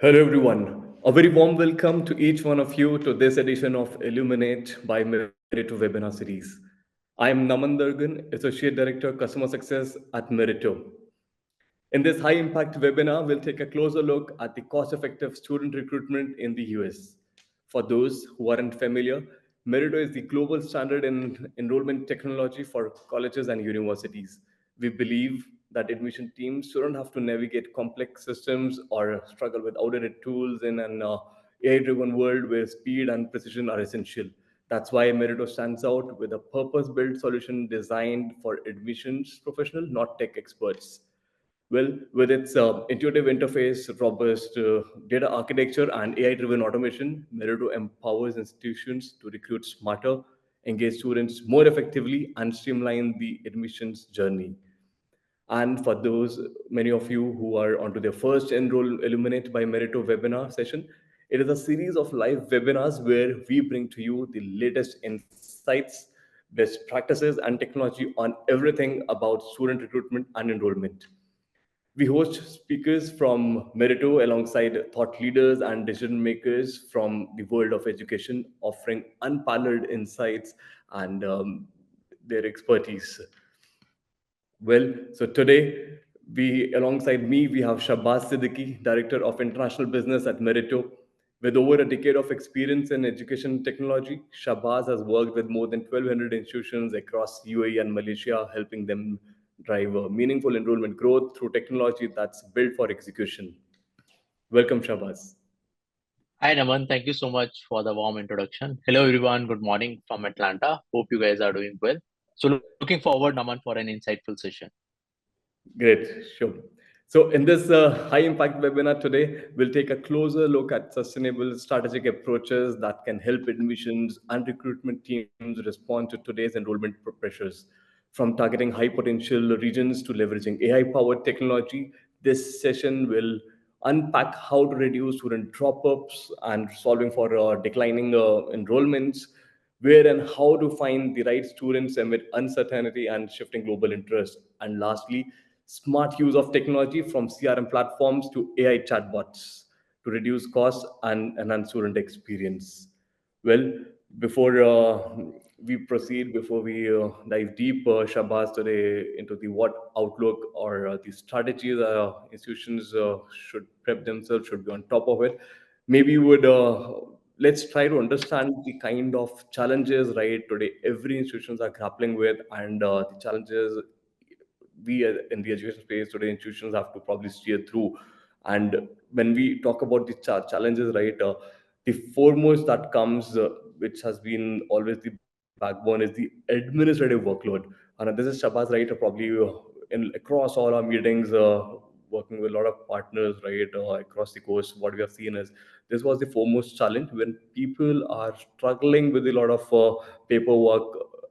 Hello, everyone. A very warm welcome to each one of you to this edition of Illuminate by Meritto webinar series. I am Naman Durgan, Associate Director, Customer Success at Meritto. In this high impact webinar, we'll take a closer look at the cost effective student recruitment in the US. For those who aren't familiar, Meritto is the global standard in enrollment technology for colleges and universities. We believe that admission teams shouldn't have to navigate complex systems or struggle with outdated tools in an AI driven world where speed and precision are essential. That's why Meritto stands out with a purpose built solution designed for admissions professionals, not tech experts. Well, with its intuitive interface, robust data architecture, and AI-driven automation, Meritto empowers institutions to recruit smarter, engage students more effectively, and streamline the admissions journey. And for those, many of you who are onto their first Enroll Illuminate by Meritto webinar session, it is a series of live webinars where we bring to you the latest insights, best practices, and technology on everything about student recruitment and enrollment. We host speakers from Meritto alongside thought leaders and decision makers from the world of education, offering unparalleled insights and their expertise. Well, so today, alongside me, we have Shabazz Siddiqui, Director of International Business at Meritto. With over a decade of experience in education technology, Shabazz has worked with more than 1,200 institutions across UAE and Malaysia, helping them drive meaningful enrollment growth through technology that's built for execution. Welcome, Shabazz. Hi, Naman. Thank you so much for the warm introduction. Hello, everyone. Good morning from Atlanta. Hope you guys are doing well. So, looking forward, Naman, for an insightful session. Great, sure. So, in this high impact webinar today, we'll take a closer look at sustainable strategic approaches that can help admissions and recruitment teams respond to today's enrollment pressures. From targeting high potential regions to leveraging AI powered technology, this session will unpack how to reduce student drop ups and solving for declining enrollments, where and how to find the right students amid uncertainty and shifting global interest. And lastly, smart use of technology from CRM platforms to AI chatbots to reduce costs and enhance student experience. Well, before we proceed, before we dive deep, Shabazz, today into the what outlook or the strategies institutions should prep themselves, should be on top of it. Maybe you would let's try to understand the kind of challenges right today every institutions are grappling with, and the challenges we in the education space today institutions have to probably steer through. And when we talk about the challenges, right, the foremost that comes, which has been always the backbone, is the administrative workload. And this is Shabazz, right, probably in across all our meetings, working with a lot of partners, right, across the course. What we have seen is this was the foremost challenge when people are struggling with a lot of paperwork.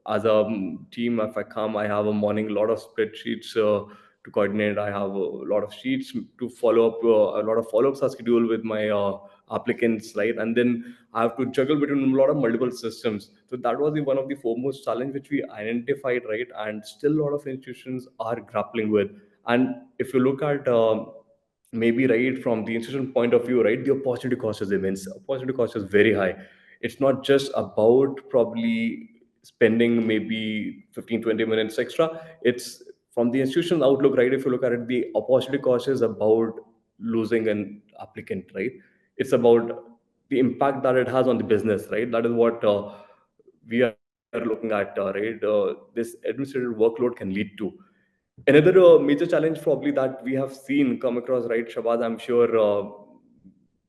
As a team, if I come, I have a morning, a lot of spreadsheets to coordinate. I have a lot of sheets to follow up. A lot of follow-ups are scheduled with my applicants, right? And then I have to juggle between a lot of multiple systems. So that was one of the foremost challenge which we identified, right? And still a lot of institutions are grappling with. And if you look at maybe right from the institution point of view, right, the opportunity cost is immense. Opportunity cost is very high. It's not just about probably spending maybe 15, 20 minutes extra. It's from the institutional outlook, right? If you look at it, the opportunity cost is about losing an applicant, right? It's about the impact that it has on the business, right? That is what we are looking at, right? This administrative workload can lead to. Another major challenge probably that we have seen come across, right, Shabazz, I'm sure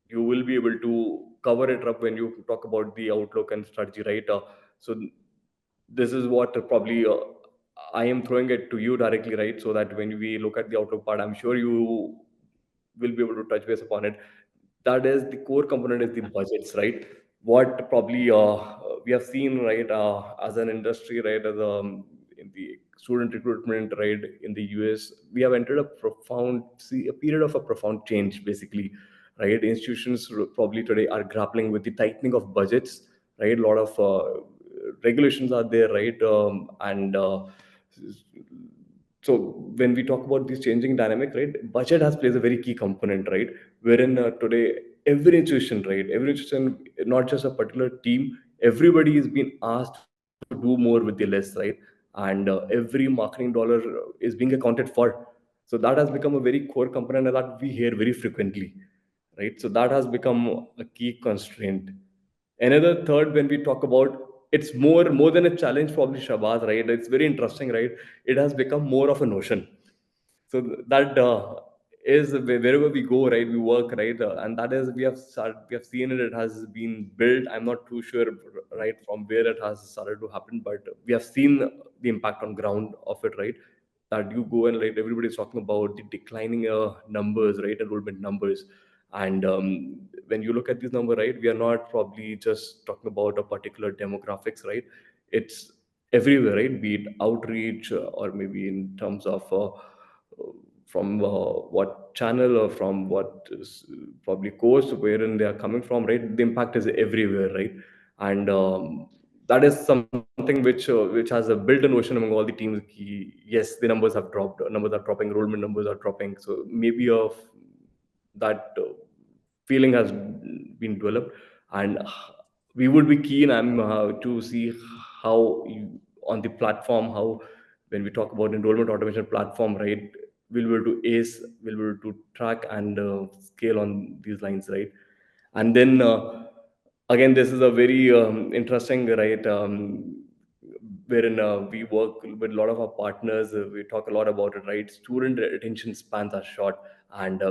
you will be able to cover it up when you talk about the outlook and strategy, right? So this is what probably I am throwing it to you directly, right? So that when we look at the outlook part, I'm sure you will be able to touch base upon it. That is the core component is the budgets, right? What probably we have seen, right, as an industry, right, as in the student recruitment, right, in the US, we have entered a profound, see, a period of a profound change, basically, right? Institutions probably today are grappling with the tightening of budgets, right? A lot of regulations are there, right? And so when we talk about this changing dynamic, right, budget has plays a very key component, right, wherein today every institution, not just a particular team, everybody is being asked to do more with the less, right, and every marketing dollar is being accounted for. So that has become a very core component that we hear very frequently, right? So that has become a key constraint. Another third, when we talk about, it's more than a challenge, probably, Shabazz, right? It's very interesting, right? It has become more of a notion. So that is wherever we go, right, we work, right, and that is, we have seen it, it has been built. I'm not too sure, right, from where it has started to happen, but we have seen the impact on ground of it, right, that you go and, right, everybody's talking about the declining numbers, right, enrollment numbers. And when you look at this number, right, we are not probably just talking about a particular demographics, right, it's everywhere, right, be it outreach, or maybe in terms of from what channel, or from what is probably course wherein they are coming from, right, the impact is everywhere, right. And that is something which has a built-in notion among all the teams. Yes, the numbers have dropped, numbers are dropping, enrollment numbers are dropping, so maybe of that feeling has been developed. And we would be keen to see how you, on the platform, how, when we talk about enrollment automation platform, right, we'll be able to ace, we'll be able to track and scale on these lines, right. And then again, this is a very interesting, right, wherein we work with a lot of our partners, we talk a lot about it, right. Student attention spans are short. And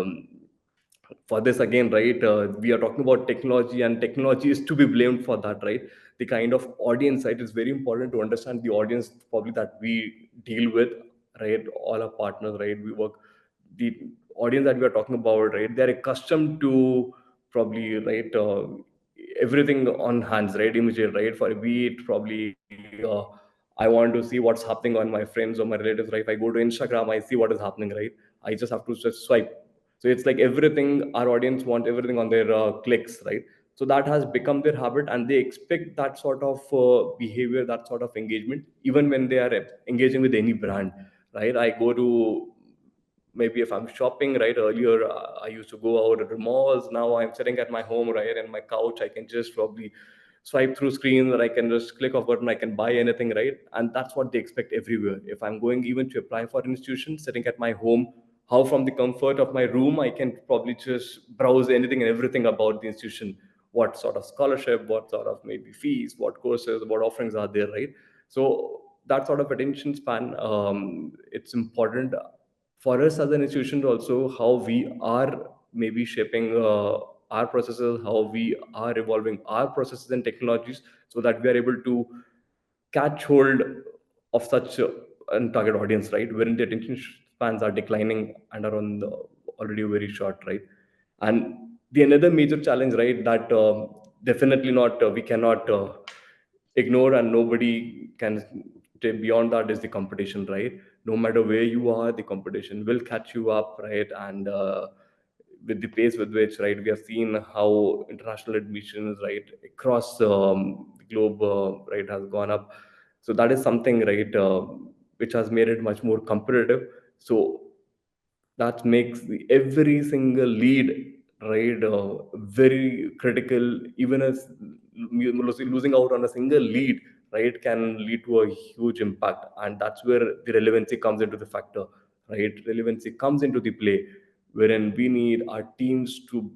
for this again, right, we are talking about technology, and technology is to be blamed for that, right. The kind of audience, right, it's very important to understand the audience probably that we deal with, right, all our partners, right, we work, the audience that we are talking about, right, they're accustomed to probably, right, everything on hands, right, immediate, right, for be it probably I want to see what's happening on my friends or my relatives, right. If I go to Instagram, I see what is happening, right. I just have to just swipe. So it's like everything, our audience want everything on their clicks, right. So that has become their habit, and they expect that sort of behavior, that sort of engagement, even when they are engaging with any brand, right. I go to, maybe if I'm shopping, right, earlier I used to go out at the malls, now I'm sitting at my home, right, and my couch, I can just probably swipe through screens, or I can just click off button, I can buy anything, right. And that's what they expect everywhere. If I'm going even to apply for an institution, sitting at my home, how from the comfort of my room I can probably just browse anything and everything about the institution, what sort of scholarship, what sort of maybe fees, what courses, what offerings are there, right. So that sort of attention span, it's important for us as an institution also, how we are maybe shaping our processes, how we are evolving our processes and technologies, so that we are able to catch hold of such target audience, right, wherein the attention spans are declining and are on the already very short, right. And the another major challenge, right, that definitely not we cannot ignore, and nobody can take beyond that, is the competition, right. No matter where you are, the competition will catch you up, right. And with the pace with which, right, we have seen how international admissions, right, across the globe, right, has gone up. So that is something, right, which has made it much more competitive. So that makes every single lead, right, very critical. Even as losing out on a single lead, right, can lead to a huge impact. And that's where the relevancy comes into the factor, right. Relevancy comes into the play, wherein we need our teams to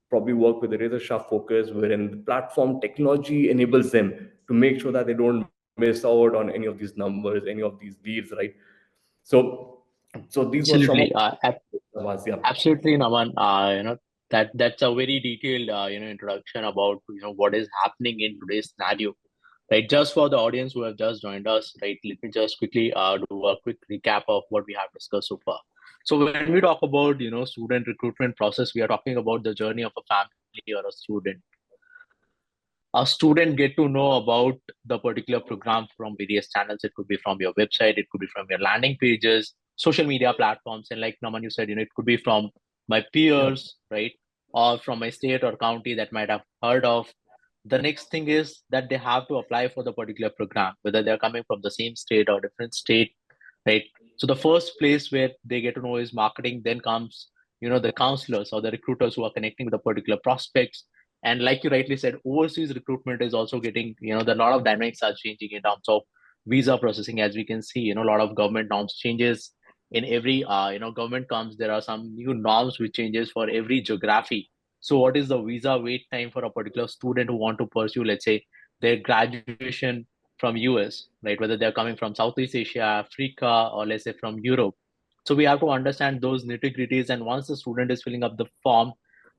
probably work with a razor sharp focus, wherein the platform technology enables them to make sure that they don't miss out on any of these numbers, any of these leads, right. So so these were some of Absolutely. was, yeah. Absolutely, Naman. That's a very detailed introduction about what is happening in today's scenario. Right, just for the audience who have just joined us, right, let me just quickly do a quick recap of what we have discussed so far. So when we talk about student recruitment process, we are talking about the journey of a family or a student. A student get to know about the particular program from various channels. It could be from your website, it could be from your landing pages, social media platforms, and like Naman, you said, it could be from my Yeah. peers, right, or from my state or county that might have heard of. The next thing is that they have to apply for the particular program, whether they're coming from the same state or different state. right? So the first place where they get to know is marketing, then comes, the counselors or the recruiters who are connecting with the particular prospects. And like you rightly said, overseas recruitment is also getting, the lot of dynamics are changing in terms of visa processing. As we can see, a lot of government norms changes in every, government comes, there are some new norms which changes for every geography. So what is the visa wait time for a particular student who want to pursue, let's say, their graduation from US, right? Whether they're coming from Southeast Asia, Africa, or let's say from Europe. So we have to understand those nitty-gritties. And once the student is filling up the form,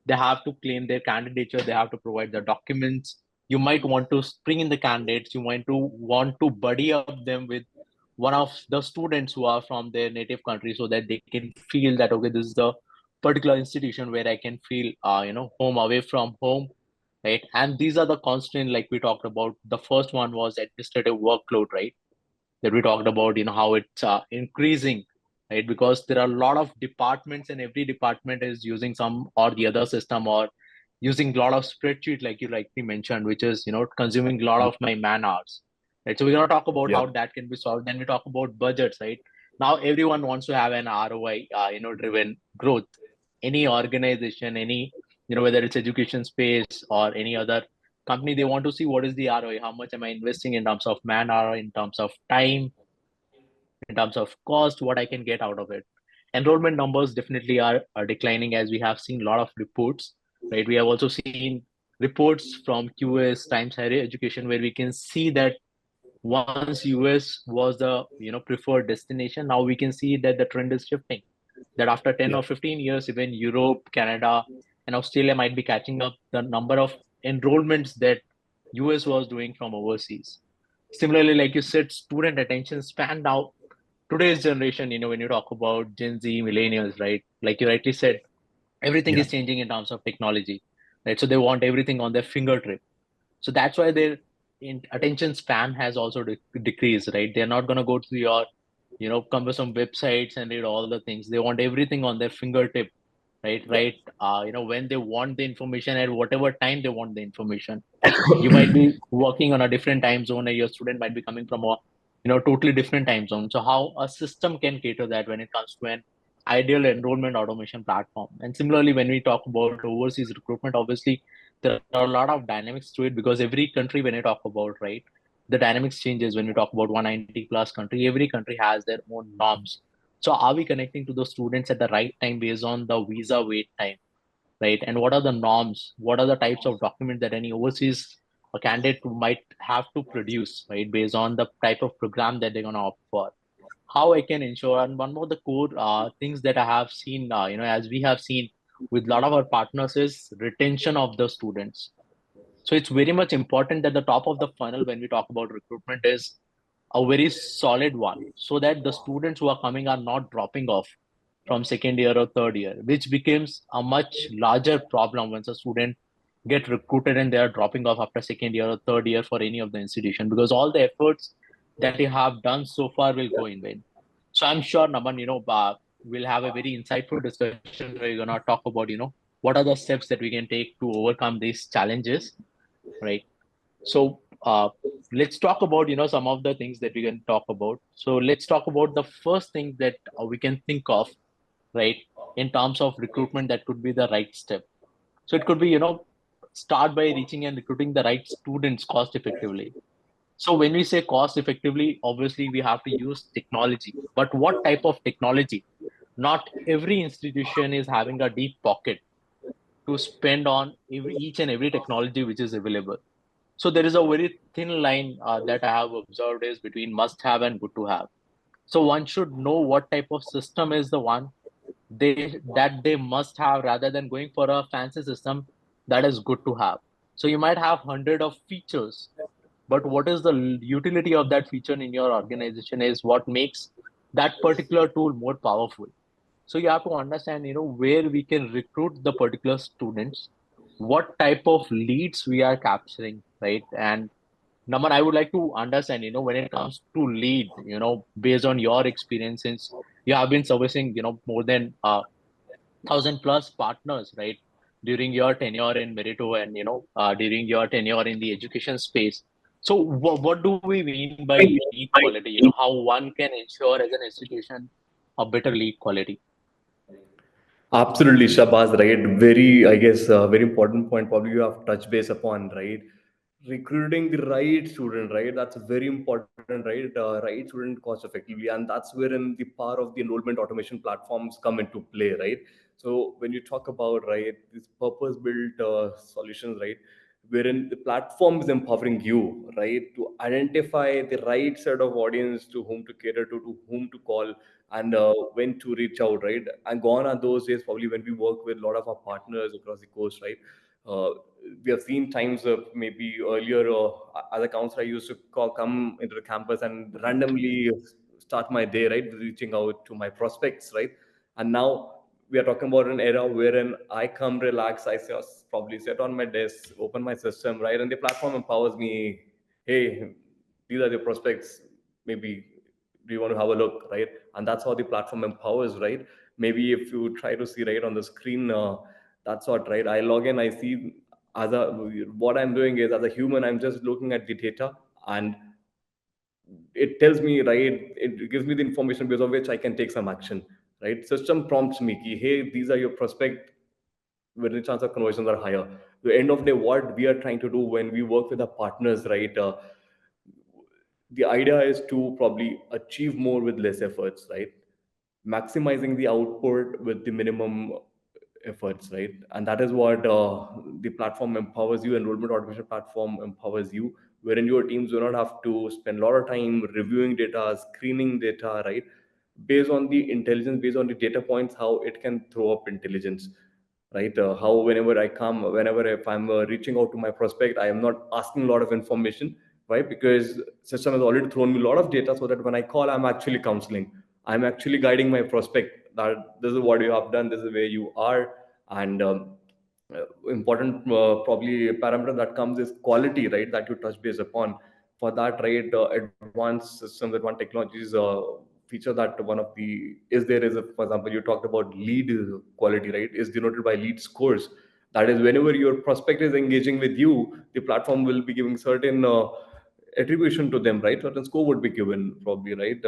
they have to claim their candidature, they have to provide the documents. You might want to bring in the candidates, you might to want to buddy up them with one of the students who are from their native country so that they can feel that, okay, this is the particular institution where I can feel, home away from home, right? And these are the constraints like we talked about. The first one was administrative workload, right? That we talked about, how it's increasing, right? Because there are a lot of departments and every department is using some or the other system or using a lot of spreadsheet, like you rightly mentioned, which is, consuming a lot of my man hours, right? So we're going to talk about Yeah. how that can be solved. Then we talk about budgets, right? Now everyone wants to have an ROI, driven growth. Any organization, any, whether it's education space or any other company, they want to see what is the ROI, how much am I investing in terms of man hour, in terms of time, in terms of cost, what I can get out of it. Enrollment numbers definitely are declining, as we have seen a lot of reports, right? We have also seen reports from QS Times Higher Education where we can see that once US was the preferred destination, now we can see that the trend is shifting. That after 10 Yeah. or 15 years, even Europe, Canada, and Australia might be catching up the number of enrollments that US was doing from overseas. Similarly, like you said, student attention span now, today's generation, when you talk about Gen Z, millennials, right? Like you rightly said, everything Yeah. is changing in terms of technology, right? So they want everything on their fingertip. So that's why their attention span has also decreased, right? They're not going to go to your, cumbersome websites and read all the things. They want everything on their fingertip, right? Yeah. Right. When they want the information at whatever time they want the information. You might be working on a different time zone, and your student might be coming from a, totally different time zone. So how a system can cater that when it comes to an ideal enrollment automation platform? And similarly, when we talk about overseas recruitment, obviously there are a lot of dynamics to it, because every country, when I talk about, right, the dynamics changes. When we talk about 190 plus country, every country has their own norms. So are we connecting to the students at the right time based on the visa wait time, right? And what are the norms? What are the types of documents that any overseas candidate might have to produce, right, based on the type of program that they're going to opt for? How I can ensure, and one more the core things that I have seen, as we have seen with a lot of our partners, is retention of the students. So it's very much important that the top of the funnel when we talk about recruitment is a very solid one, so that the students who are coming are not dropping off from second year or third year, which becomes a much larger problem once a student get recruited and they are dropping off after second year or third year for any of the institution, because all the efforts that you have done so far will go in vain. So I'm sure, Naman, we'll have a very insightful discussion where we're gonna talk about, what are the steps that we can take to overcome these challenges, right? So let's talk about, some of the things that we can talk about. So let's talk about the first thing that we can think of, right, in terms of recruitment that could be the right step. So it could be, start by reaching and recruiting the right students cost effectively. So when we say cost effectively, obviously we have to use technology. But what type of technology? Not every institution is having a deep pocket to spend on each and every technology which is available. So there is a very thin line that I have observed is between must have and good to have. So one should know what type of system is the one they must have, rather than going for a fancy system that is good to have. So you might have hundred of features, but what is the utility of that feature in your organization is what makes that particular tool more powerful. So you have to understand, where we can recruit the particular students, what type of leads we are capturing, right? And Naman, I would like to understand, when it comes to lead, based on your experience, since you have been servicing, more than 1,000 plus partners, right, during your tenure in Meritto and, during your tenure in the education space. So what do we mean by lead quality? How one can ensure as an institution a better lead quality? Absolutely, Shabazz, right? Very, I guess, very important point probably you have touched base upon, right? Recruiting the right student, right? That's very important, right? Right student cost effectively, and that's wherein the power of the enrollment automation platforms come into play, right? So when you talk about, right, these purpose-built solutions, right, wherein the platform is empowering you, right, to identify the right set of audience to whom to cater to whom to call, and when to reach out, right? And gone are those days probably when we work with a lot of our partners across the coast, right? Uh, we have seen times of maybe earlier, as a counselor, I used to come into the campus and randomly start my day, right, reaching out to my prospects, right? And now we are talking about an era wherein I come relax, probably sit on my desk, open my system, right, and the platform empowers me. Hey, these are the prospects. Maybe do you want to have a look, right? And that's how the platform empowers, right? Maybe if you try to see right on the screen, that's what, right? I log in, I see as a what I'm doing is as a human, I'm just looking at the data, and it tells me, right, it gives me the information because of which I can take some action, right? System prompts me ki, hey, these are your prospect where the chance of conversions are higher. The end of the day, what we are trying to do when we work with our partners, right, the idea is to probably achieve more with less efforts, right? Maximizing the output with the minimum efforts, right? And that is what the platform empowers you. Enrollment automation platform empowers you, wherein your teams do not have to spend a lot of time reviewing data, screening data, right? Based on the intelligence, based on the data points, how it can throw up intelligence, right? How whenever I come, whenever if I'm reaching out to my prospect, I am not asking a lot of information, right? Because system has already thrown me a lot of data, so that when I call, I'm actually counseling, I'm actually guiding my prospect that this is what you have done, this is where you are. And important probably parameter that comes is quality, right, that you touch base upon. For that, right, advanced systems, advanced technologies, feature that one of the is there is a, for example, you talked about lead quality, right, is denoted by lead scores. That is, whenever your prospect is engaging with you, the platform will be giving certain attribution to them, right? Certain score would be given, probably, right?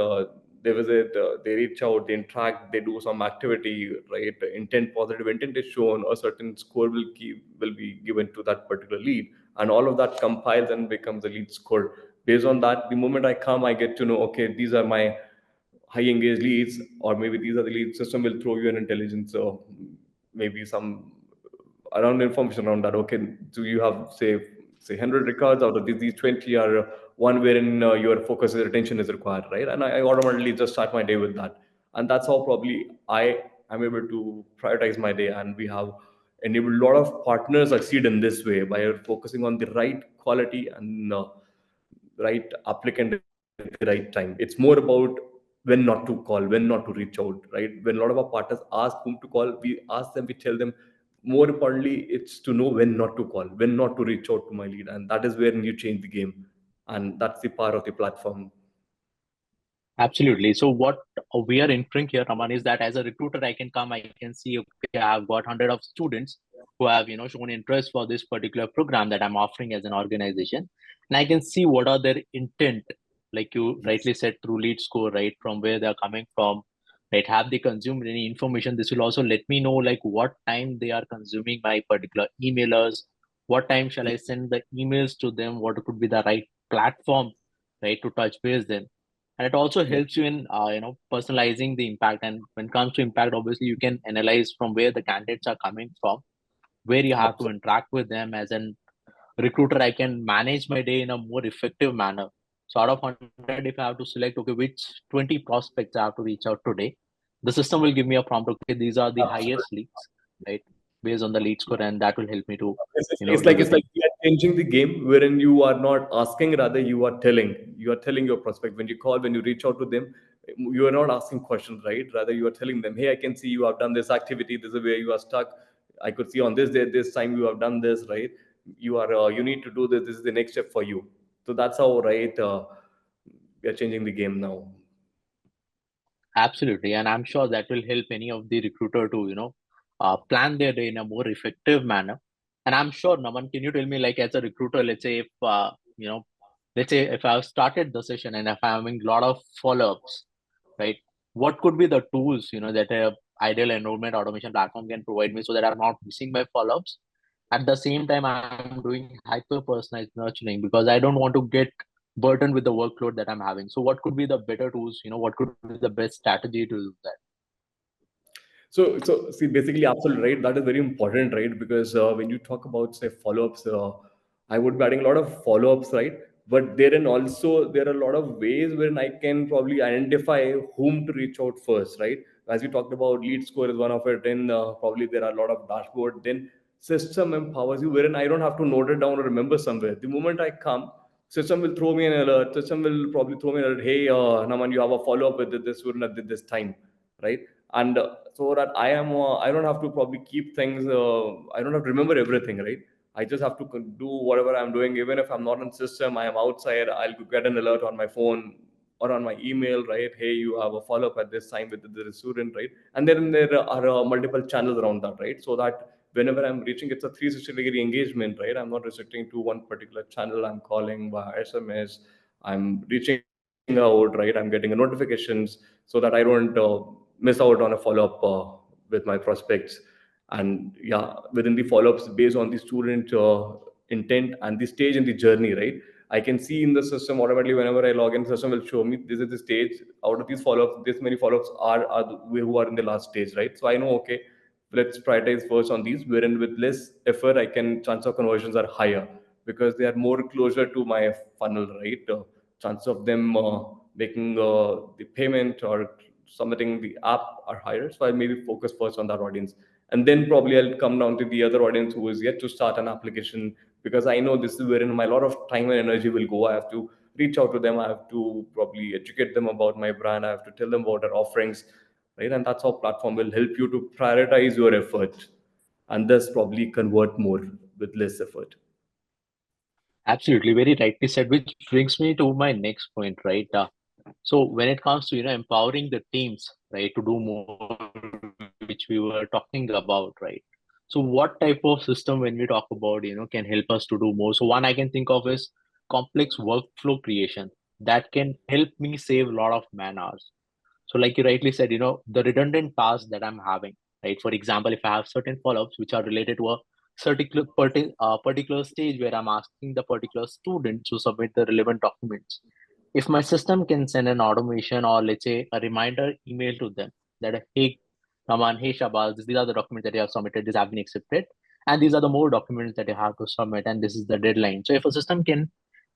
They visit, they reach out, they interact, they do some activity, right? Intent, positive intent is shown, a certain score will be given to that particular lead, and all of that compiles and becomes a lead score. Based on that, the moment I come, I get to know, okay, these are my high engaged leads, or maybe these are the lead system will throw you an intelligence, so maybe some around information around that. Okay, so you have say 100 records, out of these 20 are one wherein your focus and attention is required, right? And I automatically just start my day with that, and that's how probably I am able to prioritize my day. And we have enabled a lot of partners succeed in this way by focusing on the right quality and right applicant at the right time. It's more about when not to call, when not to reach out, right? When a lot of our partners ask whom to call, we ask them, we tell them. More importantly, it's to know when not to call, when not to reach out to my lead, and that is where you change the game. And that's the power of the platform. Absolutely. So what we are inferring here, Raman, is that as a recruiter, I can come, I can see, okay, I've got 100 of students who have, shown interest for this particular program that I'm offering as an organization. And I can see what are their intent, like you Yes. rightly said, through lead score, right? From where they're coming from, right? Have they consumed any information? This will also let me know like what time they are consuming my particular emailers, what time shall I send the emails to them, what could be the right platform, right, to touch base them. And it also Yeah. helps you in personalizing the impact. And when it comes to impact, obviously you can analyze from where the candidates are coming from, where you have to Absolutely. interact with them. As an recruiter, I can manage my day in a more effective manner. So out of 100, if I have to select, okay, which 20 prospects I have to reach out today, the system will give me a prompt, okay, these are the highest Absolutely. leads, right, based on the lead score, and that will help me to do the It's like thing. we are changing the game, wherein you are not asking, rather you are telling your prospect when you call, when you reach out to them, you are not asking questions, right? Rather you are telling them, hey, I can see you have done this activity, this is where you are stuck. I could see on this day, this time you have done this, right? You are you need to do this, this is the next step for you. So that's how, right, we are changing the game now. Absolutely. And I'm sure that will help any of the recruiter to, plan their day in a more effective manner. And I'm sure, Naman, can you tell me, like, as a recruiter, let's say if, let's say if I've started the session and if I'm having a lot of follow-ups, right? What could be the tools, that a ideal enrollment automation platform can provide me so that I'm not missing my follow-ups? At the same time, I'm doing hyper-personalized nurturing because I don't want to get burdened with the workload that I'm having. So what could be the better tools? What could be the best strategy to do that? So see, basically, absolutely right. That is very important, right? Because when you talk about say follow-ups, I would be adding a lot of follow-ups, right? But therein also there are a lot of ways wherein I can probably identify whom to reach out first, right? As you talked about, lead score is one of it. Then probably there are a lot of dashboard. Then system empowers you, wherein I don't have to note it down or remember somewhere. The moment I come, system will throw me an alert. System will probably throw me an alert. Hey, Naman, you have a follow-up with this student at this time, right? And so that I don't have to probably keep things. I don't have to remember everything, right? I just have to do whatever I'm doing, even if I'm not in system. I am outside. I'll get an alert on my phone or on my email, right? Hey, you have a follow up at this time with the student, right? And then there are multiple channels around that, right? So that whenever I'm reaching, it's a 360-degree engagement, right? I'm not restricting to one particular channel. I'm calling via SMS. I'm reaching out, right? I'm getting notifications so that I don't miss out on a follow up with my prospects. And yeah, within the follow ups based on the student intent and the stage in the journey, right? I can see in the system automatically whenever I log in, the system will show me this is the stage. Out of these follow ups, this many follow ups are who are in the last stage, right? So I know, okay, let's prioritize first on these, wherein with less effort, I can chance of conversions are higher because they are more closer to my funnel, right? Chance of them making the payment or submitting the app are higher. So I maybe focus first on that audience. And then probably I'll come down to the other audience who is yet to start an application because I know this is wherein my lot of time and energy will go. I have to reach out to them. I have to probably educate them about my brand. I have to tell them about our offerings, right? And that's how platform will help you to prioritize your effort and thus probably convert more with less effort. Absolutely, very rightly said, which brings me to my next point, right? So when it comes to empowering the teams, right, to do more, which we were talking about, right? So what type of system when we talk about can help us to do more? So one I can think of is complex workflow creation that can help me save a lot of man hours. So like you rightly said, the redundant tasks that I'm having, right? For example, if I have certain follow-ups which are related to a particular stage where I'm asking the particular student to submit the relevant documents, if my system can send an automation or let's say a reminder email to them that hey Raman, hey Shabaz, these are the documents that you have submitted, these have been accepted, and these are the more documents that you have to submit, and this is the deadline. So if a system can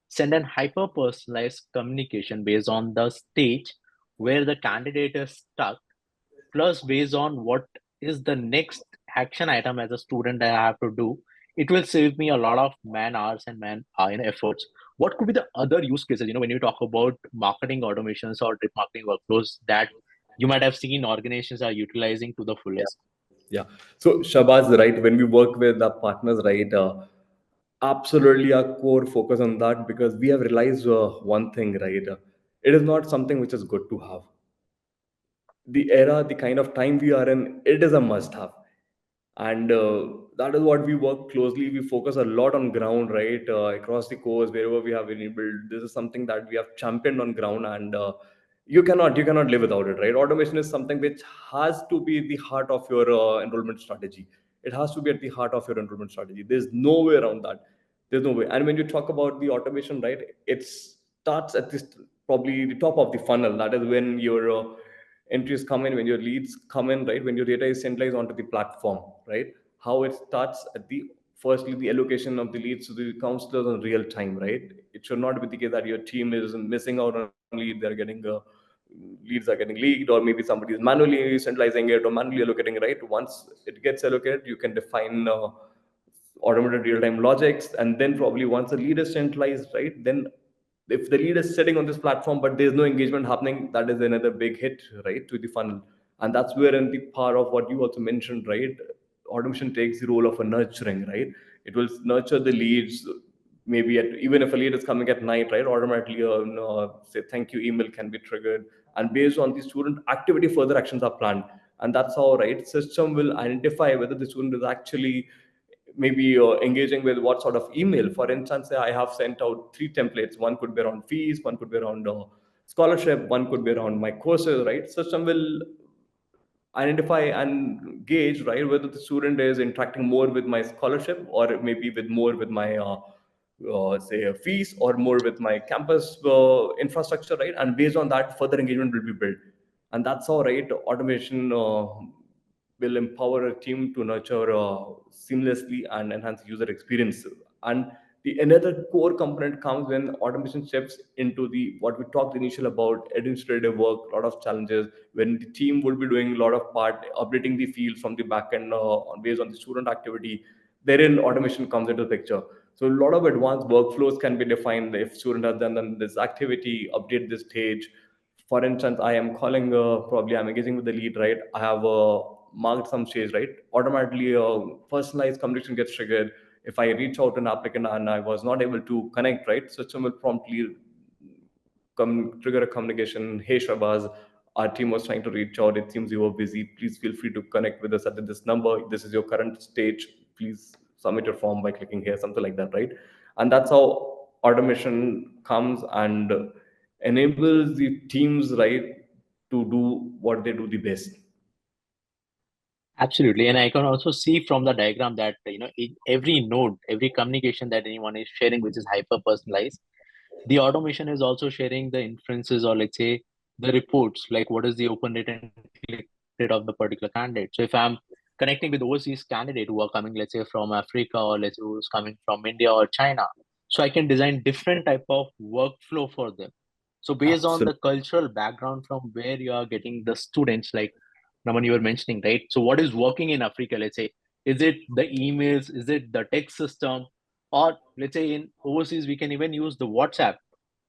send an hyper personalized communication based on the stage where the candidate is stuck, plus based on what is the next action item as a student that I have to do, it will save me a lot of man hours and man efforts. What could be the other use cases, when you talk about marketing automations or drip marketing workflows that you might have seen organizations are utilizing to the fullest? Yeah. So Shabazz, right? When we work with our partners, right? Absolutely, our core focus on that because we have realized one thing, right? It is not something which is good to have. The era, the kind of time we are in, it is a must have. And that is what we work closely. We focus a lot on ground, right? Across the course, wherever we have enabled, this is something that we have championed on ground. And you cannot live without it, right? Automation is something which has to be the heart of your enrollment strategy. It has to be at the heart of your enrollment strategy. There's no way around that. There's no way. And when you talk about the automation, right, it starts at this probably the top of the funnel. That is when your entries come in, when your leads come in, right? When your data is centralized onto the platform, right? How it starts at the firstly the allocation of the leads to the counselors on real time, right? It should not be the case that your team is missing out on lead. They're getting leads are getting leaked, or maybe somebody is manually centralizing it or manually allocating, right? Once it gets allocated, you can define automated real-time logics, and then probably once the lead is centralized, right, then if the lead is sitting on this platform but there's no engagement happening, that is another big hit, right, to the funnel. And that's where in the power of what you also mentioned, right, automation takes the role of a nurturing, right? It will nurture the leads. Maybe even if a lead is coming at night, right, automatically say thank you email can be triggered, and based on the student activity further actions are planned. And that's how, right, system will identify whether the student is actually maybe engaging with what sort of email. For instance, say I have sent out three templates. One could be around fees, one could be around scholarship, one could be around my courses, right? System will identify and gauge, right, whether the student is interacting more with my scholarship, or maybe with more with my say fees, or more with my campus infrastructure, right? And based on that, further engagement will be built. And that's how, right, automation will empower a team to nurture seamlessly and enhance user experience. And the another core component comes when automation steps into the what we talked initial about administrative work, a lot of challenges when the team will be doing a lot of part updating the field from the backend based on the student activity. Therein automation comes into the picture. So a lot of advanced workflows can be defined. If student has done this activity, update this stage. For instance, I am calling, probably I'm engaging with the lead, right? I have marked some stage, right? Automatically, personalized communication gets triggered. If I reach out to an applicant and I was not able to connect, right, system will promptly trigger a communication. Hey, Shabazz, our team was trying to reach out. It seems you were busy. Please feel free to connect with us at this number. This is your current stage. Please submit your form by clicking here, something like that, right? And that's how automation comes and enables the teams, right, to do what they do the best. Absolutely. And I can also see from the diagram that, every node, every communication that anyone is sharing, which is hyper personalized, the automation is also sharing the inferences, or let's say the reports, like what is the open rate and click rate of the particular candidate. So if I'm connecting with overseas candidate who are coming, let's say from Africa, or let's say who's coming from India or China, so I can design different type of workflow for them. So based on the Absolutely. cultural background from where you are getting the students, like Naman, you were mentioning, right? So what is working in Africa, let's say, is it the emails, is it the text system, or let's say in overseas we can even use the WhatsApp.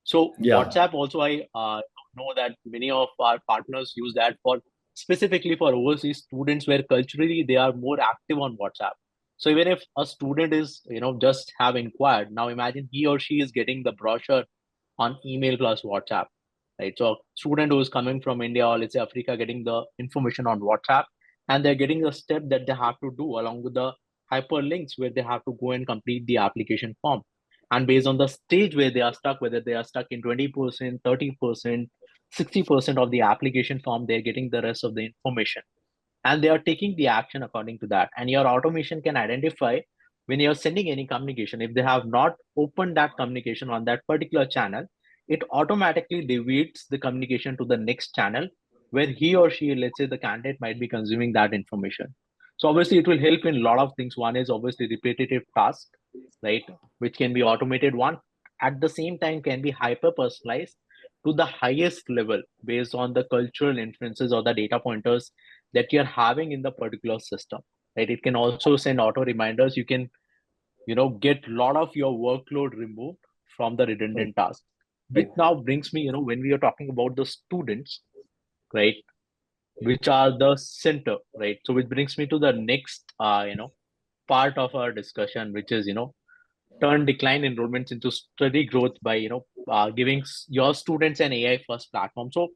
So Yeah. WhatsApp also, I know that many of our partners use that for specifically for overseas students, where culturally they are more active on WhatsApp. So even if a student is, just have inquired, now imagine he or she is getting the brochure on email plus WhatsApp, right? So a student who is coming from India or let's say Africa getting the information on WhatsApp, and they're getting the step that they have to do along with the hyperlinks where they have to go and complete the application form. And based on the stage where they are stuck, whether they are stuck in 20%, 30%, 60% of the application form, they're getting the rest of the information, and they are taking the action according to that. And your automation can identify when you're sending any communication, if they have not opened that communication on that particular channel, it automatically deviates the communication to the next channel where he or she, let's say the candidate, might be consuming that information. So obviously it will help in a lot of things. One is obviously repetitive task, right, which can be automated. One at the same time can be hyper personalized to the highest level based on the cultural inferences or the data pointers that you're having in the particular system, right? It can also send auto reminders. You can, get a lot of your workload removed from the Right. redundant tasks, which Right. now brings me, when we are talking about the students, right, which are the center, right? So which brings me to the next, part of our discussion, which is, turn decline enrollments into steady growth by, giving your students an AI first platform. So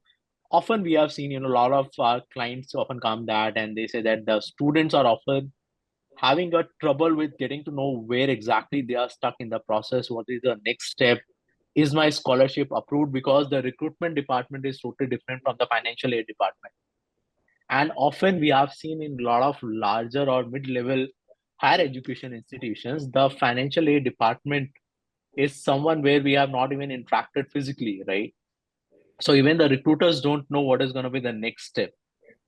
often we have seen, a lot of our clients often come that and they say that the students are often having a trouble with getting to know where exactly they are stuck in the process. What is the next step? Is my scholarship approved? Because the recruitment department is totally different from the financial aid department. And often we have seen in a lot of larger or mid-level higher education institutions, the financial aid department is someone where we have not even interacted physically, right? So even the recruiters don't know what is going to be the next step,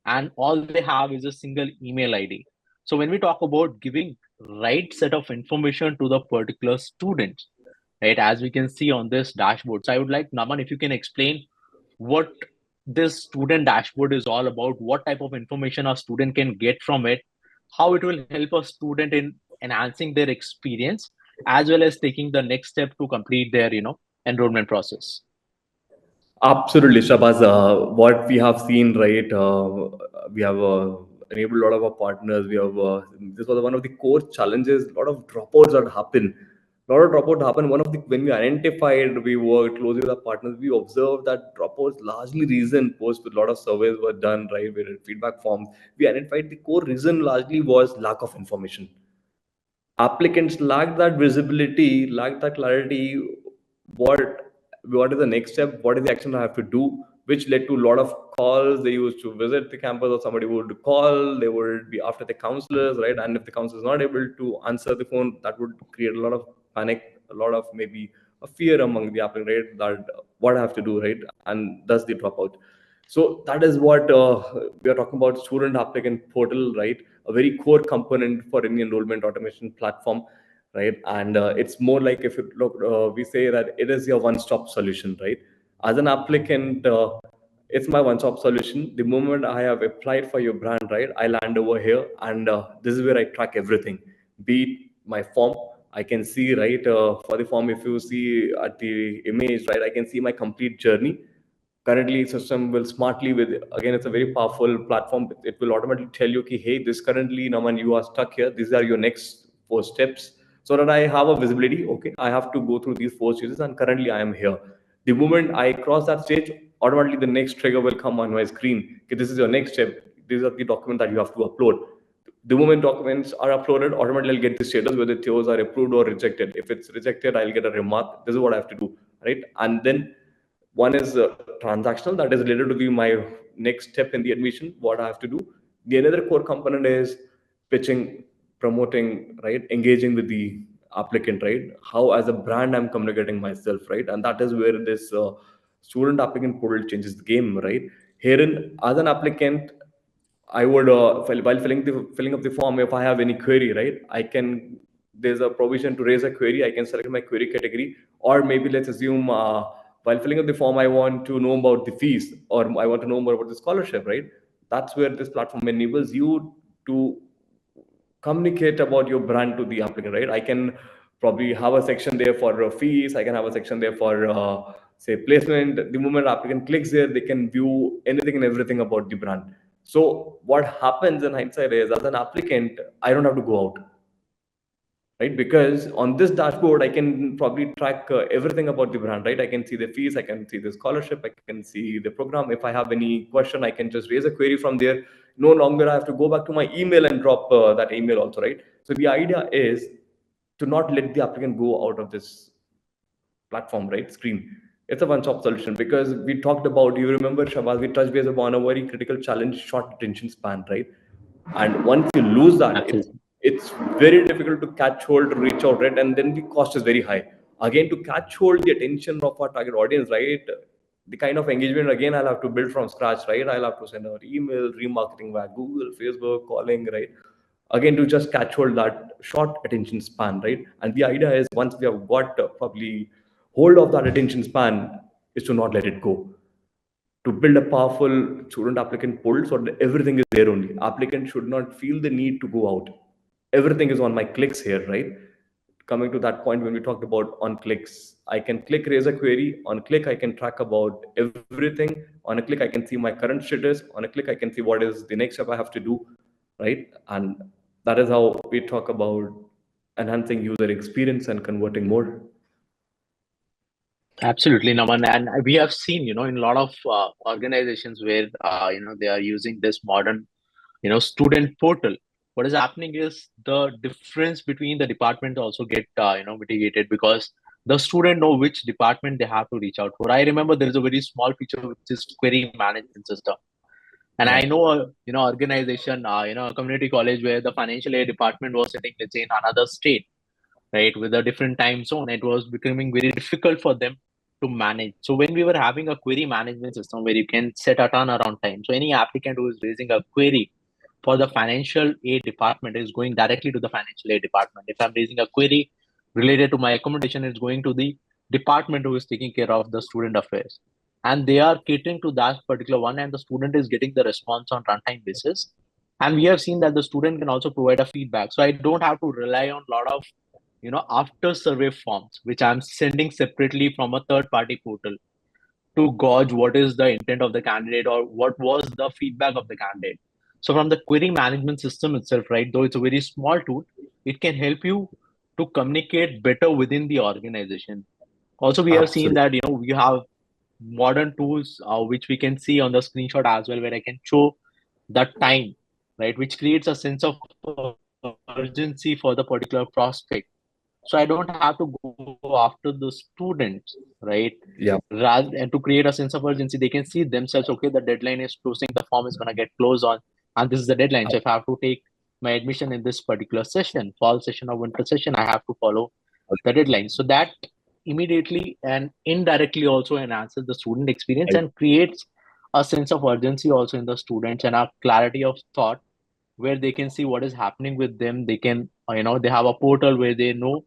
and all they have is a single email ID. So when we talk about giving right set of information to the particular student, right, as we can see on this dashboard. So I would like Naman, if you can explain what this student dashboard is all about, what type of information a student can get from it, how it will help a student in enhancing their experience, as well as taking the next step to complete their, enrollment process. Absolutely, Shabazz. What we have seen, right? We have enabled a lot of our partners. We have this was one of the core challenges. A lot of dropouts that happen. A lot of dropouts happen. One of the when we identified, we worked closely with our partners. We observed that dropouts largely reason post with a lot of surveys were done. Right, we did feedback forms. We identified the core reason largely was lack of information. applicants lack that visibility, lack that clarity. What what is the next step? What is the action I have to do? Which led to a lot of calls. They used to visit the campus, or somebody would call. They would be after the counselors, right? And if the counselor is not able to answer the phone, that would create a lot of panic, a lot of maybe a fear among the applicant, right? That what I have to do, right? And thus the dropout. So that is what we are talking about, student applicant portal, right? A very core component for any enrollment automation platform, right? And it's more like, if you look, we say that it is your one-stop solution, right? As an applicant, it's my one-stop solution. The moment I have applied for your brand, right, I land over here, and this is where I track everything. Be it my form, I can see, right, for the form, if you see at the image, right, I can see my complete journey. Currently system will smartly, with, again, it's a very powerful platform, it will automatically tell you, okay, hey, this currently, Naman, you are stuck here, these are your next 4 steps, so that I have a visibility. Okay, I have to go through these 4 stages, and currently I am here. The moment I cross that stage, automatically the next trigger will come on my screen. Okay, this is your next step, these are the documents that you have to upload. The moment documents are uploaded, automatically I'll get the status whether those are approved or rejected. If it's rejected, I'll get a remark, this is what I have to do, right? And then one is transactional, that is related to my next step in the admission, what I have to do. The another core component is pitching, promoting, right, engaging with the applicant, right? How as a brand I'm communicating myself, right? And that is where this student applicant portal changes the game, right? Herein, as an applicant, I would, while filling up the form, if I have any query, right, I can. There's a provision to raise a query. I can select my query category, or maybe let's assume, while filling up the form, I want to know about the fees, or I want to know more about the scholarship, right? That's where this platform enables you to communicate about your brand to the applicant, right? I can probably have a section there for fees. I can have a section there for say placement. The moment applicant clicks there, they can view anything and everything about the brand. So what happens in hindsight is, as an applicant, I don't have to go out, right? Because on this dashboard, I can probably track everything about the brand, right? I can see the fees, I can see the scholarship, I can see the program. If I have any question, I can just raise a query from there. No longer I have to go back to my email and drop that email also, right? So the idea is to not let the applicant go out of this platform, right? Screen. It's a one-stop solution, because we talked about, you remember, Shabaz, we touched base upon a very critical challenge, short attention span, right? And once you lose that, Absolutely. it's very difficult to catch hold, to reach out, right? And then the cost is very high. Again, to catch hold the attention of our target audience, right? The kind of engagement, again, I'll have to build from scratch, right? I'll have to send out email, remarketing via Google, Facebook, calling, right? Again, to just catch hold that short attention span, right? And the idea is, once we have got probably hold of that attention span, is to not let it go, to build a powerful student applicant portal, so that everything is there only. Applicant should not feel the need to go out. Everything is on my clicks here, right? Coming to that point, when we talked about on clicks, I can click raise a query. On click, I can track about everything. On a click, I can see my current status. On a click, I can see what is the next step I have to do, right? And that is how we talk about enhancing user experience and converting more. Absolutely, Naman. And we have seen, in a lot of organizations where, they are using this modern, student portal. What is happening is the difference between the departments also get, mitigated, because the student know which department they have to reach out for. I remember there is a very small feature which is query management system. And I Right. know organization, a community college where the financial aid department was sitting, let's say, in another state, right, with a different time zone. It was becoming very difficult for them to manage. So when we were having a query management system where you can set a turnaround time, so any applicant who is raising a query for the financial aid department is going directly to the financial aid department. If I'm raising a query related to my accommodation, it's going to the department who is taking care of the student affairs. And they are catering to that particular one, and the student is getting the response on runtime basis. And we have seen that the student can also provide a feedback. So I don't have to rely on a lot of after survey forms, which I'm sending separately from a third party portal to gauge what is the intent of the candidate or what was the feedback of the candidate. So from the query management system itself, right, though it's a very small tool, it can help you to communicate better within the organization. Also, we have seen Absolutely. that, we have modern tools, which we can see on the screenshot as well, where I can show the time, right, which creates a sense of urgency urgency for the particular prospect. So I don't have to go after the students, right? Yeah. Rather, and to create a sense of urgency, they can see themselves, okay, the deadline is closing, the form is going to get closed on, and this is the deadline. So if I have to take my admission in this particular session, fall session or winter session, I have to follow the deadline. So that immediately and indirectly also enhances the student experience Right. and creates a sense of urgency also in the students and a clarity of thought where they can see what is happening with them. They can, they have a portal where they know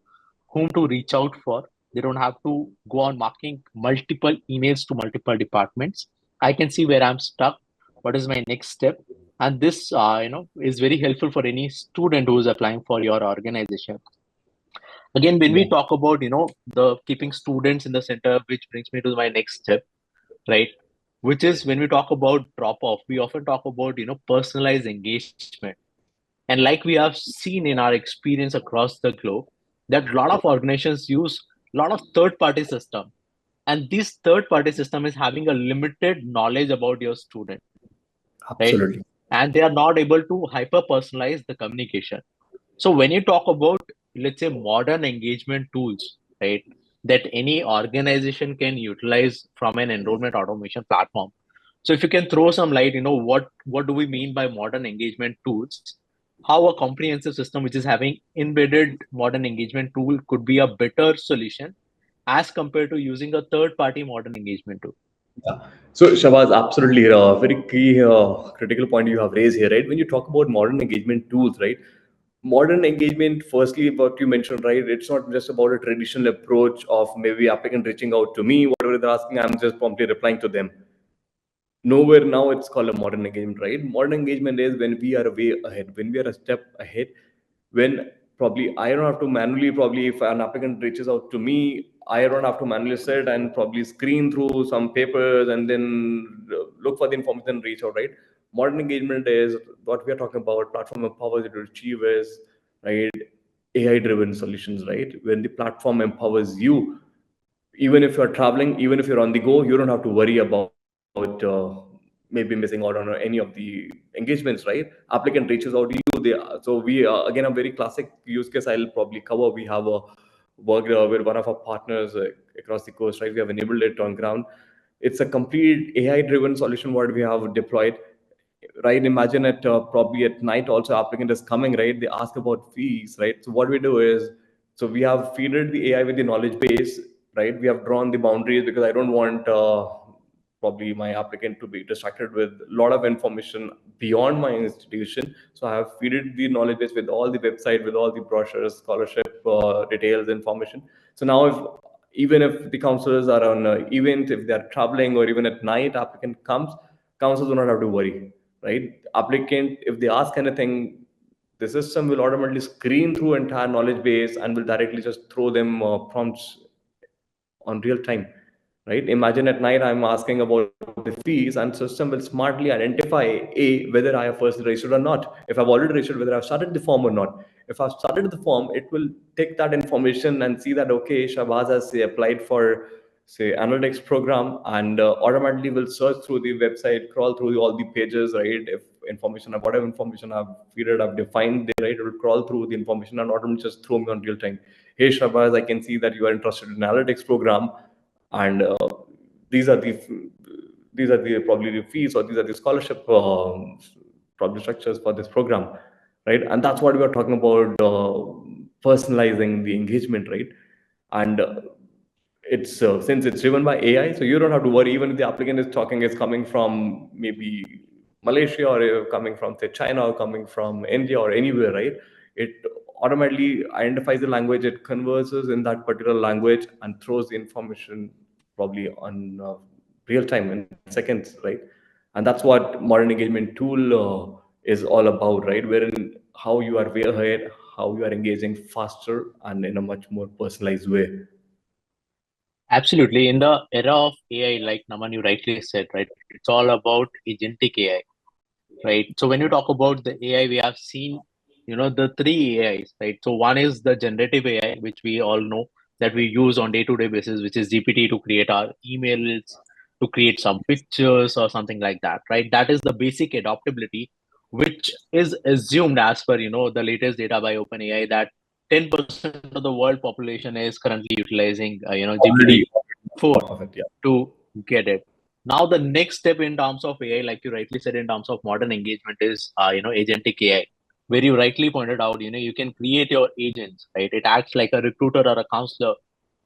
whom to reach out for. They don't have to go on marking multiple emails to multiple departments. I can see where I'm stuck, what is my next step. And this, is very helpful for any student who is applying for your organization. Again, when we Yeah. talk about, the keeping students in the center, which brings me to my next step, right? Which is when we talk about drop off, we often talk about, personalized engagement. And like we have seen in our experience across the globe, that a lot of organizations use a lot of third-party system. And this third-party system is having a limited knowledge about your student, right? Absolutely. And they are not able to hyper-personalize the communication. So when you talk about, let's say, modern engagement tools, right, that any organization can utilize from an enrollment automation platform. So if you can throw some light, what do we mean by modern engagement tools? How a comprehensive system which is having embedded modern engagement tool could be a better solution as compared to using a third-party modern engagement tool. Yeah. So, Shabazz, absolutely, very key critical point you have raised here, right? When you talk about modern engagement tools, right? Modern engagement, firstly, what you mentioned, right? It's not just about a traditional approach of maybe applicant reaching out to me, whatever they're asking, I'm just promptly replying to them. Nowhere now it's called a modern engagement, right? Modern engagement is when we are way ahead, when we are a step ahead, when probably I don't have to manually, probably if an applicant reaches out to me, I don't have to manually sit and probably screen through some papers and then look for the information and reach out, right? Modern engagement is what we are talking about. Platform empowers you to achieve is, right, AI driven solutions, right? When the platform empowers you, even if you're traveling, even if you're on the go, you don't have to worry about maybe missing out on any of the engagements, right? Applicant reaches out to you. So we again, a very classic use case I'll probably cover. We have a worked with one of our partners across the coast, right? We have enabled it on ground. It's a complete AI driven solution what we have deployed, right? Imagine it probably at night also applicant is coming, right? They ask about fees, right? So what we do is, so we have feeded the AI with the knowledge base, right? We have drawn the boundaries because I don't want probably my applicant to be distracted with a lot of information beyond my institution. So I have feeded the knowledge base with all the website, with all the brochures, scholarship details, information. So now if even if the counselors are on an event, if they're traveling or even at night applicant comes, counselors do not have to worry, right? Applicant, if they ask anything, the system will automatically screen through entire knowledge base and will directly just throw them prompts on real time, right? Imagine at night I'm asking about the fees and system will smartly identify whether I have first registered or not. If I've already registered, whether I've started the form or not. If I've started the form, it will take that information and see that okay, Shabazz has say, applied for say analytics program and automatically will search through the website, crawl through all the pages, right? If information, whatever information I've feeded, I've defined there, right? It will crawl through the information and automatically just throw me on real time. Hey Shabazz, I can see that you are interested in analytics program, and these are the probably the fees or these are the scholarship probably structures for this program, right? And that's what we are talking about, personalizing the engagement, right? And it's since it's driven by AI, so you don't have to worry. Even if the applicant is talking is coming from maybe Malaysia or coming from say China or coming from India or anywhere, right? It automatically identifies the language, it converses in that particular language and throws the information probably on real time in seconds, right? And that's what modern engagement tool is all about, right? Wherein how you are way ahead, how you are engaging faster and in a much more personalized way. Absolutely. In the era of AI, like Naman, you rightly said, right? It's all about agentic AI, right? So when you talk about the AI, we have seen, the three AIs, right? So one is the generative AI, which we all know that we use on day-to-day basis, which is GPT to create our emails, to create some pictures or something like that, right? That is the basic adaptability which is assumed as per the latest data by OpenAI that 10% of the world population is currently utilizing Already GPT-4 of it, yeah. to get it. Now the next step in terms of AI, like you rightly said, in terms of modern engagement is agentic AI, where you rightly pointed out, you can create your agents, right? It acts like a recruiter or a counselor,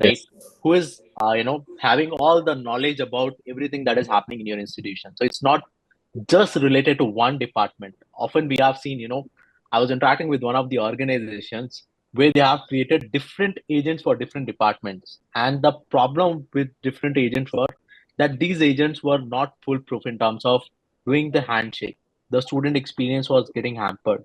right? Yes. Who is having all the knowledge about everything that is happening in your institution. So it's not just related to one department. Often we have seen, I was interacting with one of the organizations where they have created different agents for different departments. And the problem with different agents were that these agents were not foolproof in terms of doing the handshake. The student experience was getting hampered.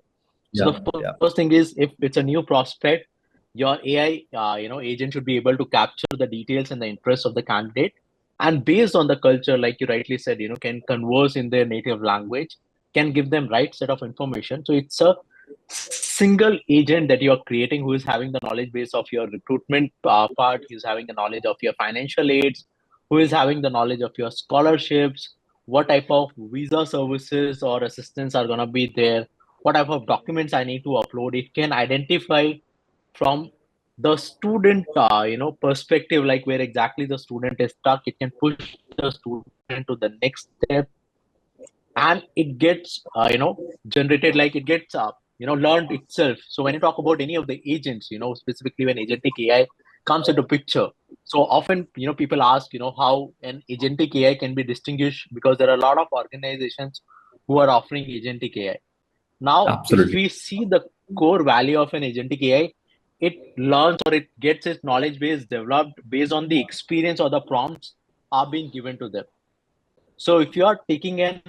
So Yeah, the yeah. first thing is, if it's a new prospect, your AI, agent should be able to capture the details and the interests of the candidate, and based on the culture, like you rightly said, can converse in their native language, can give them right set of information. So it's a single agent that you're creating who is having the knowledge base of your recruitment part, who's having the knowledge of your financial aids, who is having the knowledge of your scholarships, what type of visa services or assistance are going to be there, what type of documents I need to upload. It can identify from the student perspective, like where exactly the student is stuck. It can push the student to the next step, and it gets generated, like it gets learned itself. So when you talk about any of the agents, specifically when agentic AI comes into picture, so often people ask how an agentic AI can be distinguished, because there are a lot of organizations who are offering agentic AI. Now, if Absolutely. we see the core value of an agentic AI, it learns or it gets its knowledge base developed based on the experience or the prompts are being given to them. So if you are taking an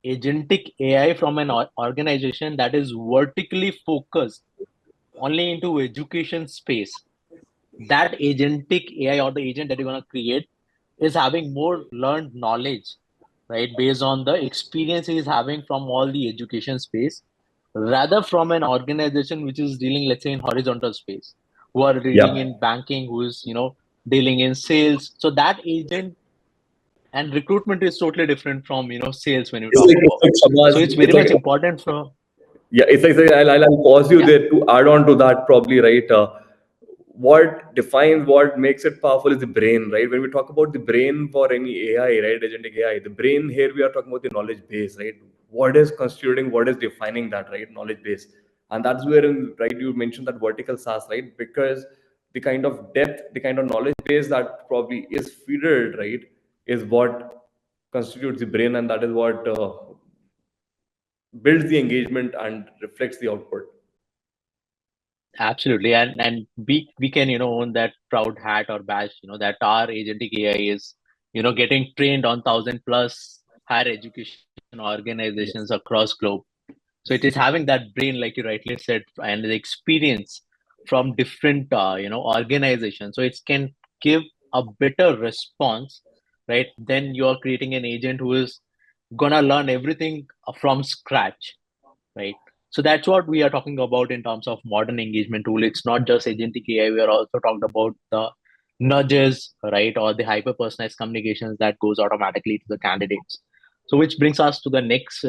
agentic AI from an organization that is vertically focused only into education space, that agentic AI or the agent that you're going to create is having more learned knowledge, right, based on the experience he's having from all the education space, rather from an organization which is dealing, let's say, in horizontal space, who are dealing Yeah. in banking, who is dealing in sales. So that agent and recruitment is totally different from sales when you It's talk like about. So Shabazz, it's very it's like much important for. yeah, it's like I'll pause you Yeah, there to add on to that probably, right? What defines what makes it powerful is the brain, right? When we talk about the brain for any AI, right, agentic AI, the brain here we are talking about the knowledge base, right? What is constituting, what is defining that, right? Knowledge base, and that's where, right, you mentioned that vertical SaaS, right? Because the kind of depth, the kind of knowledge base that probably is feedered, right, is what constitutes the brain, and that is what builds the engagement and reflects the output. absolutely. And we can own that proud hat or badge, that our agentic AI is getting trained on 1,000+ higher education organizations Yes. across globe. So it is having that brain, like you rightly said, and the experience from different organizations. So it can give a better response, right? Then you are creating an agent who is gonna learn everything from scratch, right? So that's what we are talking about in terms of modern engagement tool. It's not just agentic AI. We are also talking about the nudges, right, or the hyper personalized communications that goes automatically to the candidates. So which brings us to the next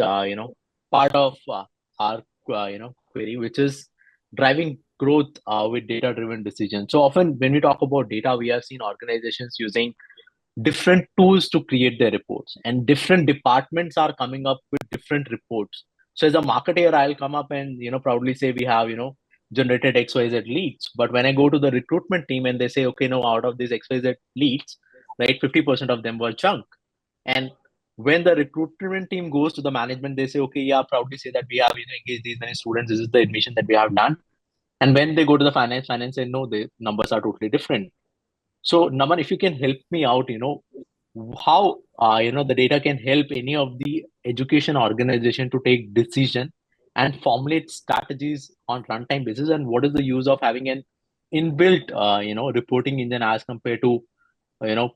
part of our query, which is driving growth with data driven decisions. So often when we talk about data, we have seen organizations using different tools to create their reports, and different departments are coming up with different reports. So as a marketer, I'll come up and proudly say we have generated XYZ leads. But when I go to the recruitment team and they say, okay, no, out of these XYZ leads, right, 50% of them were junk. And when the recruitment team goes to the management, they say, okay, yeah, proudly say that we have engaged these many students, this is the admission that we have done. And when they go to the finance say, no, the numbers are totally different. So, Naman, if you can help me out, how the data can help any of the education organization to take decision and formulate strategies on runtime basis, and what is the use of having an inbuilt reporting engine as compared to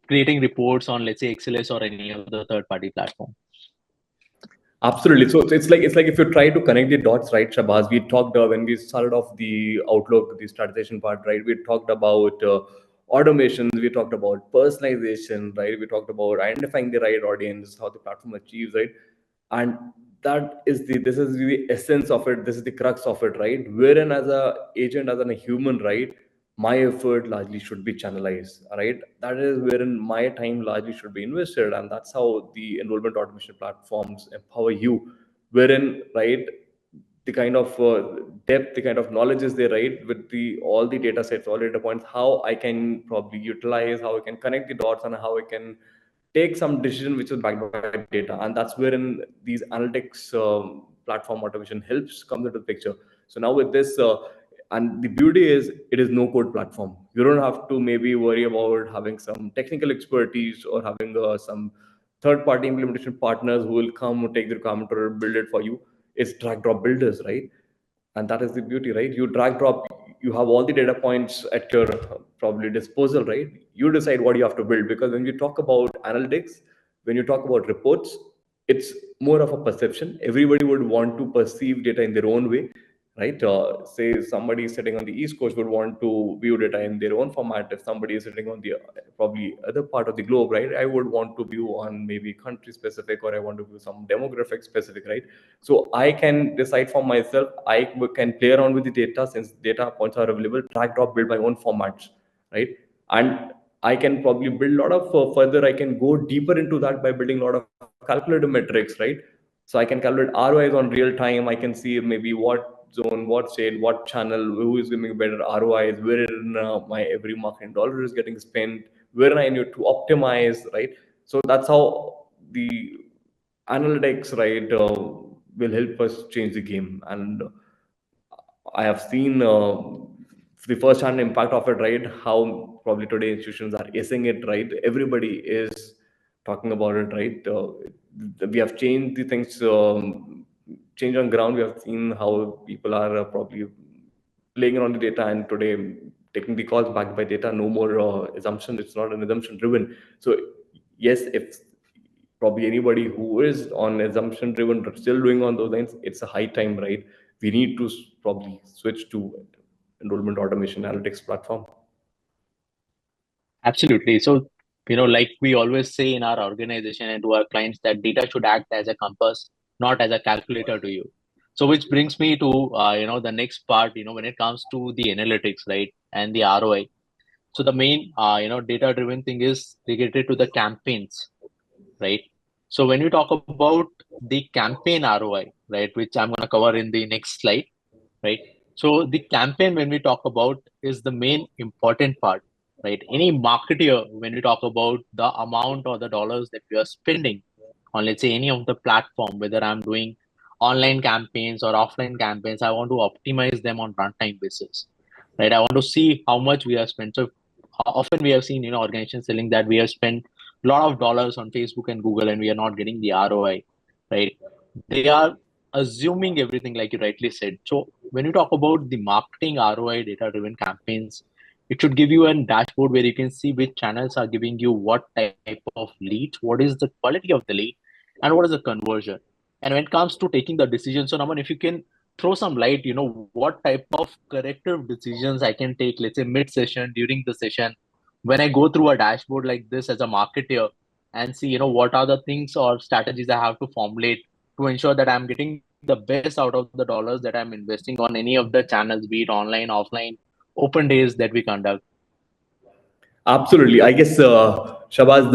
creating reports on, let's say, XLS or any other third party platform. Absolutely. So it's like if you try to connect the dots, right, Shabazz? We talked when we started off the outlook, the strategization part, right? We talked about automations, we talked about personalization, right? We talked about identifying the right audience, how the platform achieves, right? And this is the essence of it. This is the crux of it, right? Wherein as a agent, as a human, right, my effort largely should be channelized, right? That is wherein my time largely should be invested, and that's how the enrollment automation platforms empower you. Wherein, right, the kind of depth, the kind of knowledge is there, right, with the all the data sets, all data points, how I can probably utilize, how I can connect the dots, and how I can take some decision which is backed by data. And that's wherein these analytics platform automation helps comes into the picture. So now with this and the beauty is it is no code platform. You don't have to maybe worry about having some technical expertise or having some third party implementation partners who will come take the requirement or build it for you. It's drag drop builders, right? And that is the beauty, right? You drag drop, you have all the data points at your probably disposal, right? You decide what you have to build, because when you talk about analytics, when you talk about reports, it's more of a perception. Everybody would want to perceive data in their own way, right? Say somebody sitting on the East Coast would want to view data in their own format. If somebody is sitting on the probably other part of the globe, right, I would want to view on maybe country specific, or I want to view some demographic specific, right? So I can decide for myself. I can play around with the data since data points are available, drag drop, build my own formats, right? And I can probably build a lot of further. I can go deeper into that by building a lot of calculated metrics, right? So I can calculate ROIs on real time. I can see maybe what zone, what state, what channel, who is giving better ROIs, where in, my every marketing dollar is getting spent, where I need to optimize, right? So that's how the analytics, right, will help us change the game. And I have seen the first hand impact of it, right? How probably today institutions are acing it, right? Everybody is talking about it, right? We have changed the things, change on ground. We have seen how people are probably playing around the data, and today taking the calls backed by data. No more assumption. It's not an assumption driven. So yes, if probably anybody who is on assumption driven but still doing on those lines, it's a high time, right? We need to probably switch to enrollment automation analytics platform. Absolutely. So, like we always say in our organization and to our clients, that data should act as a compass, not as a calculator to you. So, which brings me to, the next part, when it comes to the analytics, right, and the ROI. So the main, data-driven thing is related to the campaigns, right? So when you talk about the campaign ROI, right, which I'm going to cover in the next slide, right? So the campaign, when we talk about, is the main important part, right? Any marketer, when we talk about the amount or the dollars that we are spending on, let's say, any of the platform, whether I'm doing online campaigns or offline campaigns, I want to optimize them on runtime basis, right? I want to see how much we have spent. So often we have seen, organizations telling that we have spent a lot of dollars on Facebook and Google and we are not getting the ROI, right? They are assuming everything, like you rightly said. So when you talk about the marketing ROI data driven campaigns, it should give you a dashboard where you can see which channels are giving you what type of leads, what is the quality of the lead, and what is the conversion. And when it comes to taking the decision, so Naman, if you can throw some light, what type of corrective decisions I can take, let's say mid session, during the session, when I go through a dashboard like this as a marketer and see, what are the things or strategies I have to formulate to ensure that I'm getting the best out of the dollars that I'm investing on any of the channels, be it online, offline, open days that we conduct. Absolutely. I guess, Shabazz,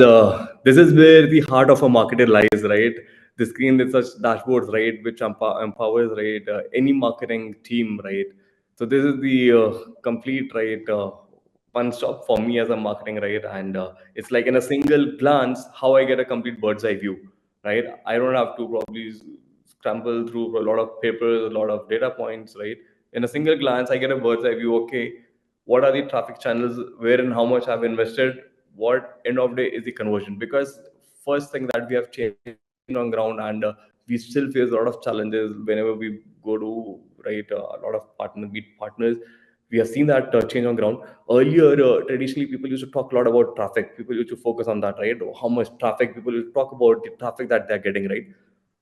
this is where the heart of a marketer lies, right? The screen with such dashboards, right, which empowers, right, any marketing team, right? So this is the complete, right, one stop for me as a marketing, right? And it's like in a single glance, how I get a complete bird's eye view, right? I don't have to probably scramble through a lot of papers, a lot of data points, right? In a single glance, I get a bird's eye view. Okay, what are the traffic channels, where and how much I've invested, what end of day is the conversion. Because first thing that we have changed on ground, and we still face a lot of challenges whenever we go to, right, a lot of meet partners. We have seen that change on ground. Earlier, traditionally, people used to talk a lot about traffic. People used to focus on that, right? How much traffic. People used to talk about the traffic that they're getting, right?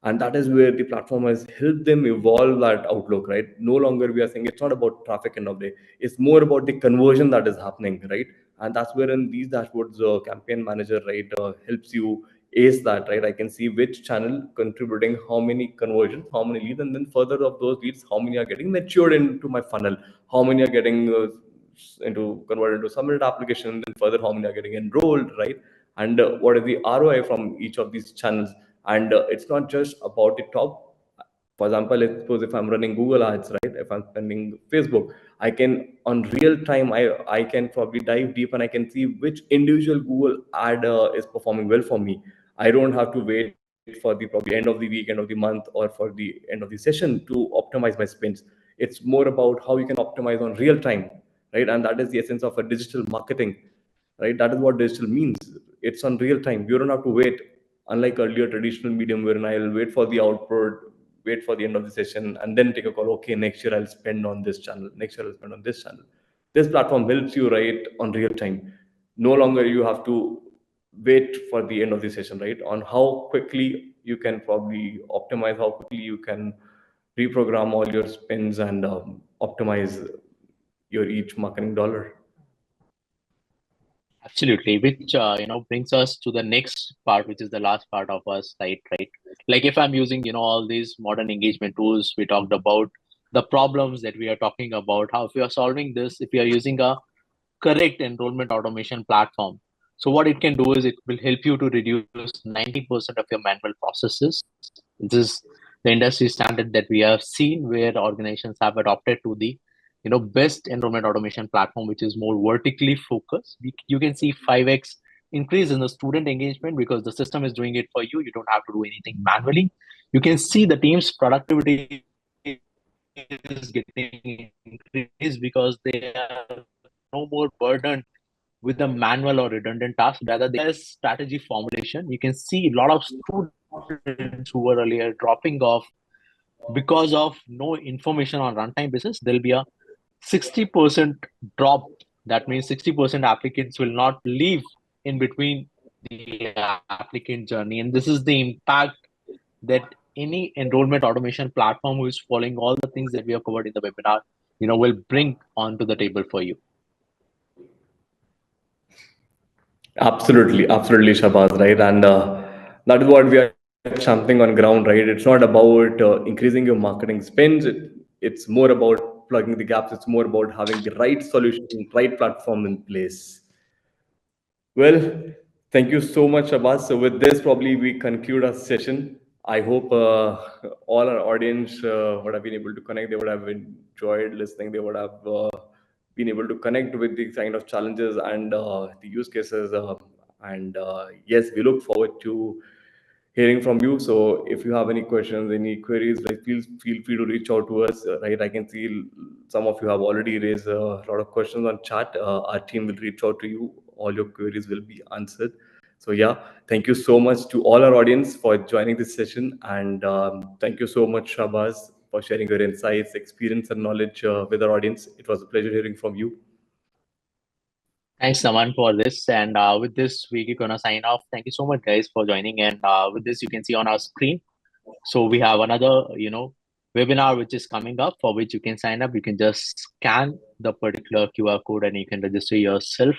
And that is where the platform has helped them evolve that outlook, right? No longer we are saying it's not about traffic end of day, it's more about the conversion that is happening, right? And that's where in these dashboards, campaign manager, right, helps you ace that, right? I can see which channel contributing how many conversions, how many leads, and then further of those leads, how many are getting matured into my funnel, how many are getting into converted into submitted application, and then further how many are getting enrolled, right? And what is the ROI from each of these channels? And it's not just about the top. For example, let's suppose if I'm running Google ads, right? If I'm spending Facebook, I can on real time, I can probably dive deep and I can see which individual Google ad is performing well for me. I don't have to wait for the probably end of the week, end of the month, or for the end of the session to optimize my spends. It's more about how you can optimize on real time, right? And that is the essence of a digital marketing, right? That is what digital means. It's on real time. You don't have to wait, unlike earlier traditional medium wherein I'll wait for the output, wait for the end of the session, and then take a call. Okay, next year I'll spend on this channel. Next year I'll spend on this channel. This platform helps you, right, on real time. No longer you have to wait for the end of the session, right? On how quickly you can probably optimize, how quickly you can reprogram all your spends and optimize your each marketing dollar. Absolutely, which brings us to the next part, which is the last part of our slide, right? Like if I'm using all these modern engagement tools, we talked about the problems that we are talking about, how if we are solving this, if we are using a correct enrollment automation platform. So what it can do is it will help you to reduce 90% of your manual processes. This is the industry standard that we have seen where organizations have adopted to the best enrollment automation platform, which is more vertically focused. You can see 5x increase in the student engagement because the system is doing it for you. You don't have to do anything manually. You can see the team's productivity is getting increased because they are no more burdened with the manual or redundant tasks. Rather, there's strategy formulation. You can see a lot of students who were earlier dropping off because of no information on runtime basis. There'll be a 60% drop. That means 60% applicants will not leave in between the applicant journey. And this is the impact that any enrollment automation platform who is following all the things that we have covered in the webinar, will bring onto the table for you. Absolutely, absolutely, Shabazz, right? And that is what we are champing on ground, right? It's not about increasing your marketing spends. It's more about plugging the gaps. It's more about having the right solution, right platform in place. Well, thank you so much, Abbas. So with this, probably we conclude our session. I hope all our audience would have been able to connect. They would have enjoyed listening. They would have been able to connect with these kind of challenges and the use cases. And yes, we look forward to hearing from you. So if you have any questions, any queries, like feel free to reach out to us. Right, I can see some of you have already raised a lot of questions on chat. Our team will reach out to you. All your queries will be answered. So yeah, thank you so much to all our audience for joining this session, and thank you so much, Shabazz, for sharing your insights, experience, and knowledge with our audience. It was a pleasure hearing from you. Thanks, Naman, for this. And with this, we're going to sign off. Thank you so much, guys, for joining. And with this, you can see on our screen. So we have another, webinar which is coming up for which you can sign up. You can just scan the particular QR code and you can register yourself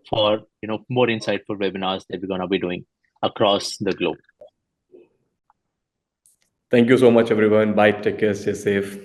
for, more insightful webinars that we're going to be doing across the globe. Thank you so much, everyone. Bye. Take care. Stay safe.